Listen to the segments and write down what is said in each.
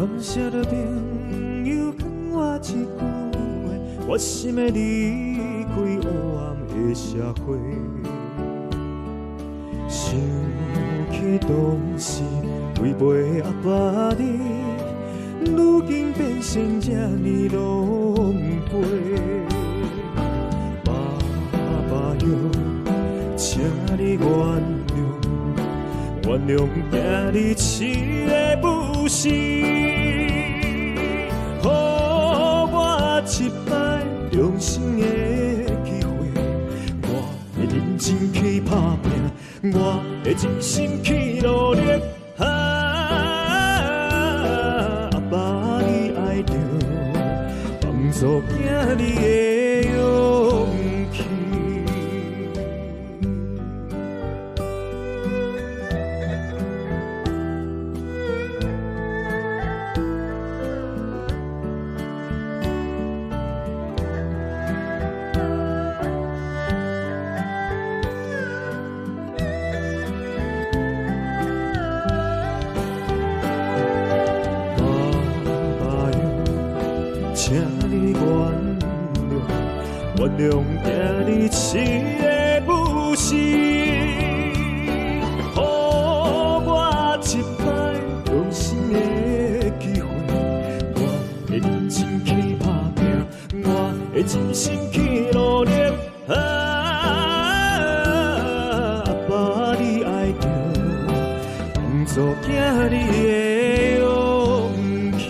感谢着朋友讲我一句话，我心的离开黑暗的社会。想起当时违背阿爸你，如今变成这呢狼狽。爸爸哟，请你原谅，原谅囝儿饲的不是，予我一摆重生的机会，我会认真去打拼，我会一心去努力。阿爸你爱着，帮助囝儿的勇气。请你原谅，原谅囝儿饲的不是，予我一摆重生的机会，我会认真去打拼，我会真心去努力。阿爸你爱着，帮助囝儿的勇气。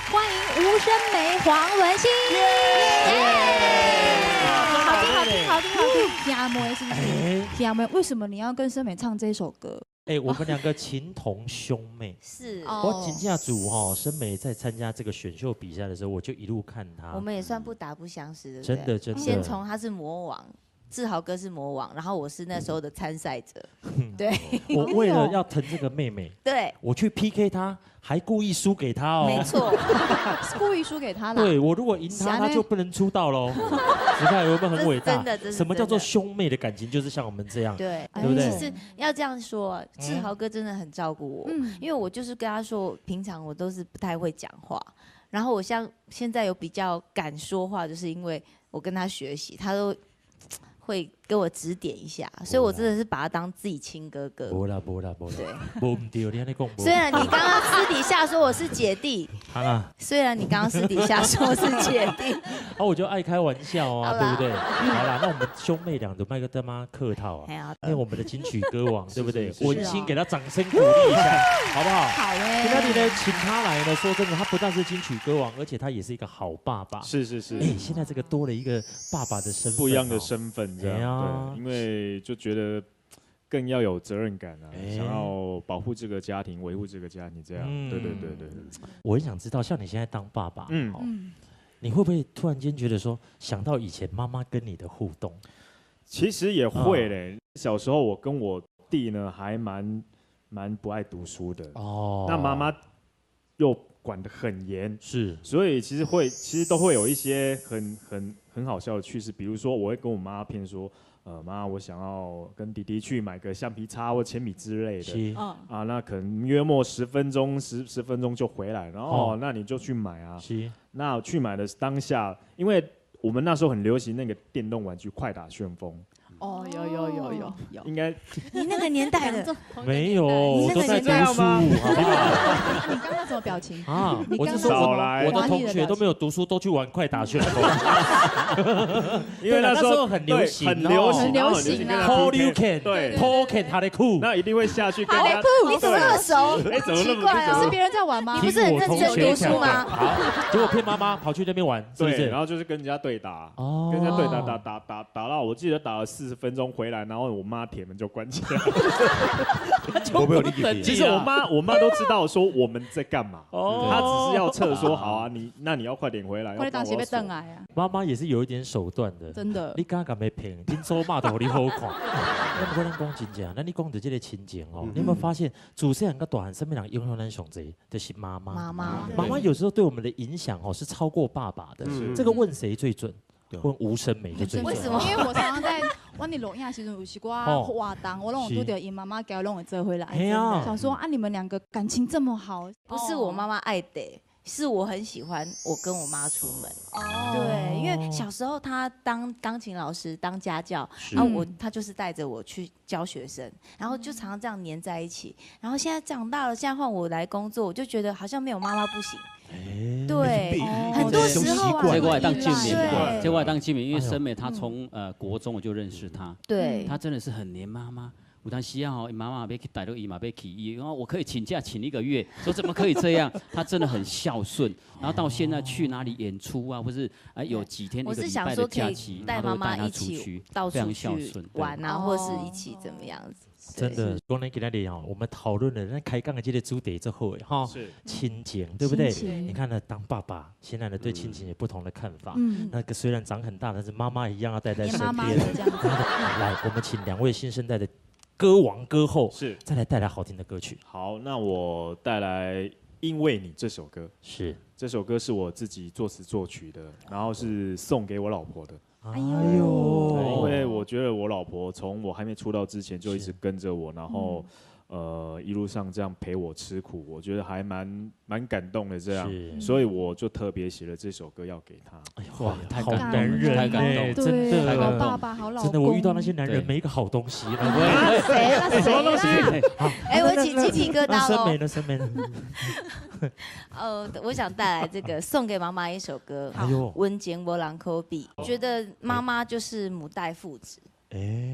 欢迎吴声梅、黄文欣，好听好听好听好听，听阿妹是不是？听阿妹，为什么你要跟声梅唱这首歌？我们两个情同兄妹。是，我真正主声梅在参加这个选秀比赛的时候，我就一路看她。我们也算不打不相识，对不对？真的真的。先从他是魔王，志豪哥是魔王，然后我是那时候的参赛者。对，我为了要疼这个妹妹，对，我去 PK 她，还故意输给她哦。没错，是故意输给他了。对，我如果赢她，她就不能出道喽。你看有没有很伟大？真的，什么叫做兄妹的感情？就是像我们这样，对，对不对？其实要这样说，志豪哥真的很照顾我，因为我就是跟他说，平常我都是不太会讲话，然后我像现在有比较敢说话，就是因为我跟他学习，他都会给我指点一下，所以我真的是把他当自己亲哥哥。不啦，对，不对，你安尼讲。虽然你刚刚私底下说我是姐弟，虽然你刚刚私底下说我是姐弟，我就爱开玩笑啊，对不对？好啦，那我们兄妹俩的麦克他妈客套啊，因为我们的金曲歌王，对不对？文心给他掌声鼓励一下，好不好？好嘞。今天呢，请他来呢，说真的，他不但是金曲歌王，而且他也是一个好爸爸。是。现在这个多了一个爸爸的身份，不一样的身份，这样对，因为就觉得更要有责任感啊，想要保护这个家庭，维护这个家庭，这样。对。我很想知道，像你现在当爸爸，你会不会突然间觉得说，想到以前妈妈跟你的互动？其实也会嘞。小时候我跟我弟呢，还蛮不爱读书的。那妈妈又管得很严，是，所以其实都会有一些很好笑的趣事，比如说我会跟我妈骗说，妈，我想要跟弟弟去买个橡皮擦或铅笔之类的，那可能约莫10分钟就回来，然后那你就去买啊。那去买的当下，因为我们那时候很流行那个电动玩具快打旋风。有，应该你那个年代的没有，我都在读书，好不好？你刚刚什么表情啊？我是说我的同学都没有读书，都去玩快打旋风，因为那时候很流行，很流行啊。Hold you can， 对 ，Hold can 他的酷，那一定会下去跟他。你怎么那么熟？怎么那么奇怪哦？是别人在玩吗？你不是很认真读书吗？好，结果骗妈妈跑去那边玩，是不是？然后就是跟人家对打，跟人家对打到我记得打了40分钟回来，然后我妈铁门就关起来，我没有理解。其实我妈都知道说我们在干嘛，她只是要测说好啊，你要快点回来，快点当时被瞪来啊。妈妈也是有一点手段的，真的。你刚刚没骗，今周骂的你好看。那不过咱讲真正，那你讲的这个情景哦，你有没有发现，主持人跟大汉身边人影响咱上侪就是妈妈。妈妈有时候对我们的影响哦是超过爸爸的。这个问谁最准？问吴声梅就最准。为什么？因为我常常在我的录影的时阵，有时我活动，我拢有拄到因妈妈叫拢会做回来。想说啊，你们两个感情这么好，不是我妈妈爱的。是我很喜欢我跟我妈出门，对，因为小时候她当钢琴老师、当家教，然后她就是带着我去教学生，然后就常常这样黏在一起。然后现在长大了，现在换我来工作，我就觉得好像没有妈妈不行。对，很多时候结果来当静敏，结果来当静敏，因为审美她从国中我就认识她，对，她真的是很黏妈妈。有当时啊，妈妈要去带到姨妈要去医，然后我可以请假请1个月，说怎么可以这样？她真的很孝顺，然后到现在去哪里演出啊，或是有几天一个礼拜的假期，带妈妈一起到处去玩啊，或是一起怎么样子。真的，讲咱今天哦，我们讨论了那开杠的这个主题之后，哈，亲情对不对？你看呢，当爸爸现在呢对亲情有不同的看法。那个虽然长很大，但是妈妈一样要带在身边。来，我们请2位新生代的歌王歌后是再来带来好听的歌曲。好，那我带来《因为你》这首歌。是，这首歌是我自己作词作曲的，然后是送给我老婆的。哎呦，因为我觉得我老婆从我还没出道之前就一直跟着我，然后一路上这样陪我吃苦，我觉得还蛮感动的这样，所以我就特别写了这首歌要给她。哎呦，哇，好男人，太感动，真的，好爸爸，好老公。真的，我遇到那些男人没一个好东西。谁啦？哎，我起鸡皮疙瘩喽。审美呢？我想带来这个送给妈妈一首歌，温情无人可比。觉得妈妈就是母带父子。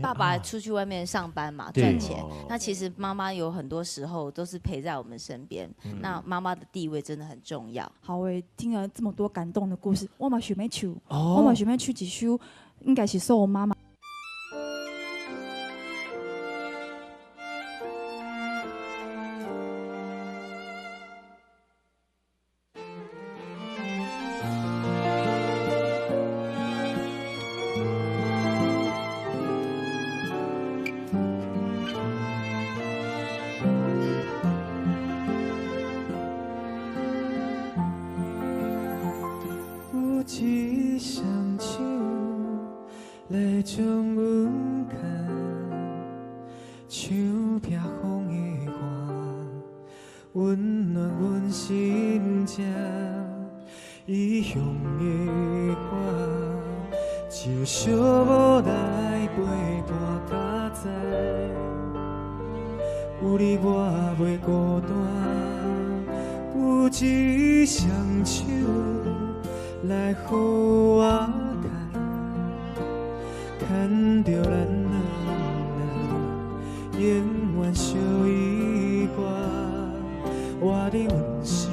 爸爸出去外面上班嘛，赚钱。那其实妈妈有很多时候都是陪在我们身边。那妈妈的地位真的很重要。好诶，听了这么多感动的故事，我嘛想要唱，我嘛想要唱一首，应该是送我妈妈。一双手来将阮牵，像避风的花，温暖阮心情。异乡的歌，就小无来陪伴较早。有你我袂孤单，有一双手。来予我牵着咱永远相依挂，活伫阮身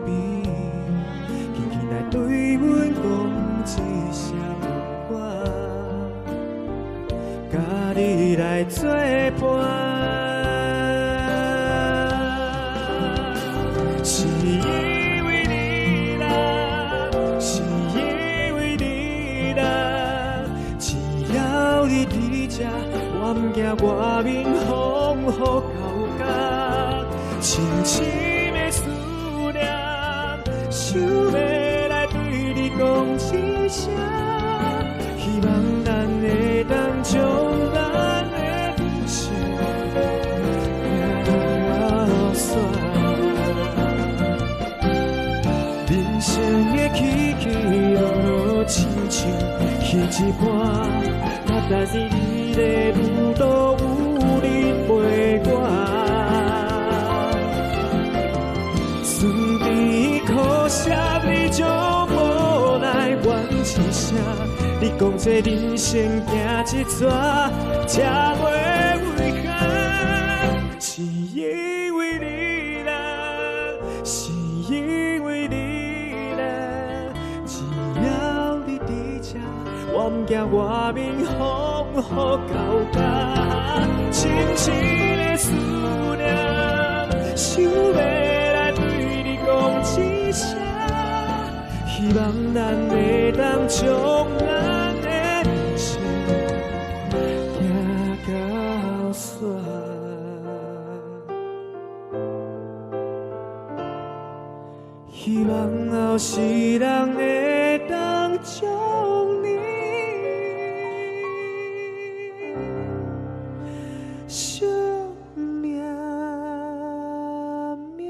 边，轻轻来对阮讲一声有我，甲你来作伴。我不惊外面风雨交加，深深的思念，想要来对你讲一声，希望咱会当将咱的故事流线。人生的起起落落，亲像戏一半。但是你的路途有你陪我，酸甜苦涩你就无来怨一声。你讲这人生行一逝，才袂遗憾，是因为你啦，是因为你啦，只要你伫这。我不惊外面风雨交加，深深的思念，希望咱会当将咱的情行到煞。希望后世人会当将你惜命命。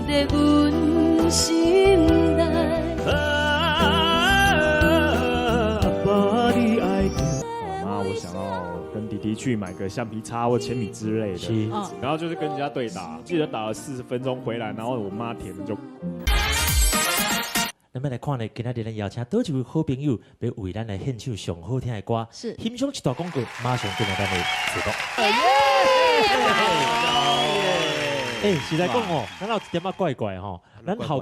在阮心内。爸，你爱的。妈，我想要跟弟弟去买个橡皮擦或铅笔之类的，然后就是跟人家对打，记得打了40分钟回来，然后我妈舔的就。咱们来看呢，今仔日咱邀请多一位好朋友，要为咱来献唱上好听的歌，是欣赏一段广告，马上进来咱的节目。实在讲哦，咱有一点仔怪怪吼，咱好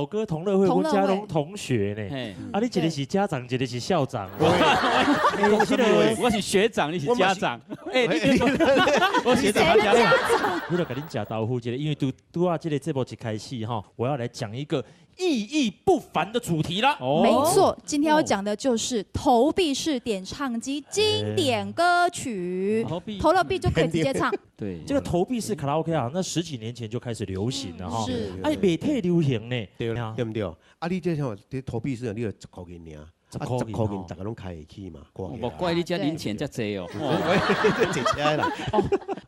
歌同乐会，阮家拢同学呢。啊，你一个是家长，一个是校长。我是学长，你是家长。我学长，家长。我就跟恁食豆腐一个，因为拄啊，这个节目一开始哈，我要来讲一个意义不凡的主题啦。没错，今天要讲的就是投币式点唱机经典歌曲，投了币就可以直接唱。对，这个投币式卡拉 OK 啊，那10几年前就开始流行了哈。是，哎，未太流行呢，对不对？啊，你这像这投币式，你就10块钱尔，10块钱大家拢开得起嘛。莫怪你家零钱才多哦，这起来啦。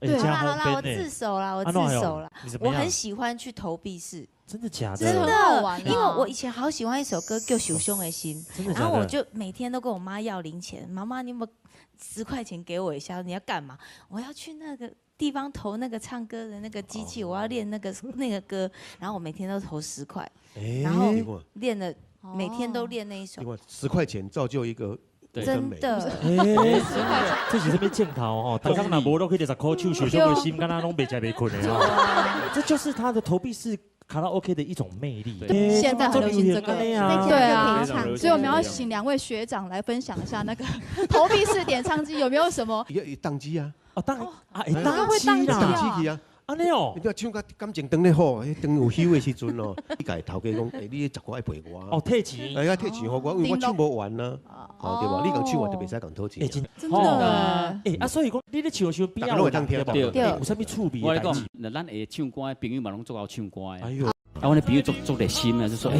对，好啦，我自首啦，我自首啦。我很喜欢去投币式。真的假的？真的，因为我以前好喜欢一首歌叫《受伤的心》，然后我就每天都跟我妈要零钱，妈妈你有没有10块钱给我一下？你要干嘛？我要去那个地方投那个唱歌的那个机器，我要练那个歌，然后我每天都投10块，然后练了每天都练那一首。10块钱造就一个。真的，这是这边镜头哦，大家若无都可以10块手受伤的心，敢若拢袂食袂困的哦。这就是他的投币式卡拉 OK 的一种魅力。现在很流行这个，对啊，所以我们要请2位学长来分享一下那个投币式点唱机有没有什么？有宕机啊！当会宕机啊！安尼哦，你要唱甲感情当咧好，当有休的时阵哦，你甲头家讲，你10块要赔我。哦，退钱。要退钱给我，因为我唱不完呢，好对吧？你讲唱完就袂使讲退钱。真的。所以讲你咧唱边啊，有当听对，有啥物趣味？我来讲，那咱会唱歌的朋友嘛，拢做好唱歌的。哎呦。啊，我的朋友做热心啊，就说：“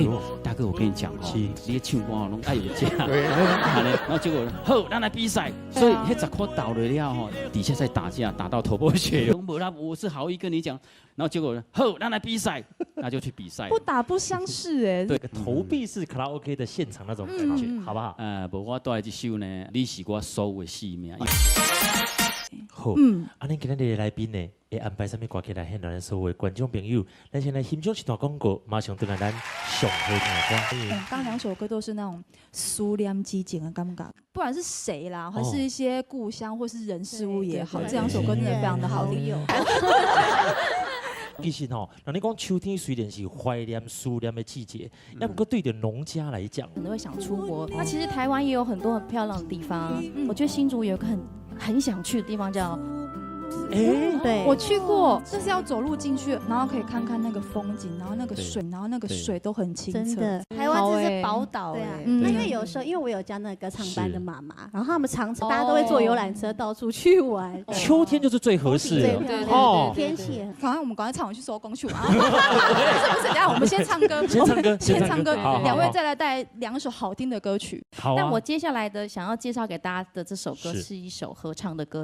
大哥，我跟你讲哦，你唱歌哦，拢爱有价。”然后结果好，咱来比赛。所以那10块倒了了吼，底下在打架，打到头破血流。无啦，我是好意跟你讲。然后结果好，咱来比赛，那就去比赛。不打不相识哎。对，投币式卡拉 OK 的现场那种感觉，好不好？无我带来这首呢，你是我所有的性命。好，啊，恁今日的来宾呢，会安排什么歌曲来献咱所有的观众朋友？咱先来欣赏一段广告，马上回来咱上好听的歌。刚2首歌都是那种思念之情的感觉，不管是谁啦，还是一些故乡或是人事物也好，这2首歌真的非常的好听。其实吼，那你讲秋天虽然是怀念、思念的季节，要不过对着农家来讲，可能会想出国。那其实台湾也有很多很漂亮的地方，我觉得新竹有一个很想去的地方叫。对，我去过，就是要走路进去，然后可以看看那个风景，然后那个水，然后那个水都很清澈。真的，台湾真是宝岛对啊。那因为有时候，因为我有教那个歌唱班的妈妈，然后他们常常大家都会坐游览车到处去玩。秋天就是最合适的哦，天气。赶快赶快唱完去收工去啊！不是，等下我们先唱歌，先唱歌。2位再来带2首好听的歌曲。好啊。但我接下来的想要介绍给大家的这首歌是一首合唱的歌。